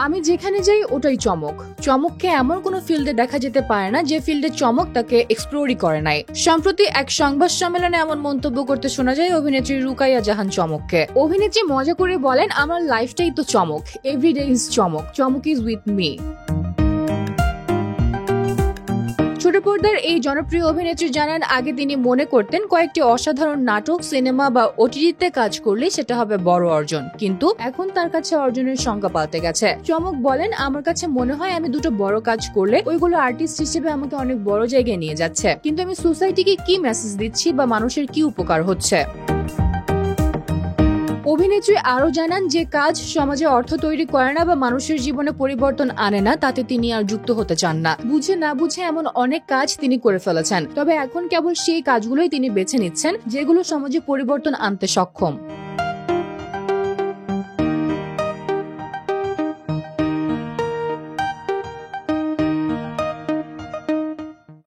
আমি যেখানে যাই ওটাই চমক। চমককে এমন কোনো ফিল্ডে দেখা যেতে পারে না যে ফিল্ডে চমক তাকে এক্সপ্লোরই করে নাই। সম্প্রতি এক সংবাদ সম্মেলনে এমন মন্তব্য করতে শোনা যায় অভিনেত্রী রুকাইয়া জাহান চমককে। অভিনেত্রী মজা করে বলেন, আমার লাইফটাই তো চমক, এভরিডে ইজ চমক, চমক ইজ উইথ মি। ছোট পর্দার এই জনপ্রিয় অভিনেত্রী জানান, আগে তিনি মনে করতেন কয়েকটি অসাধারণ নাটক, সিনেমা বা ওটিটিতে কাজ করলে সেটা হবে বড় অর্জন, কিন্তু এখন তার কাছে অর্জনের সংজ্ঞা পাল্টে গেছে। চমক বলেন, আমার কাছে মনে হয় আমি দুটো বড় কাজ করলে ওইগুলো আর্টিস্ট হিসেবে আমাকে অনেক বড় জায়গায় নিয়ে যাচ্ছে, কিন্তু আমি সোসাইটিকে কি মেসেজ দিচ্ছি বা মানুষের কি উপকার হচ্ছে। অভিনেত্রী আরো জানান, যে কাজ সমাজে অর্থ তৈরি করে না বা মানুষের জীবনে পরিবর্তন আনে না তাতে তিনি আর যুক্ত হতে চান না। বুঝে না বুঝে এমন অনেক কাজ তিনি করে ফেলেছেন, তবে এখন কেবল সেই কাজগুলোই তিনি বেছে নিচ্ছেন যেগুলো সমাজে পরিবর্তন আনতে সক্ষম।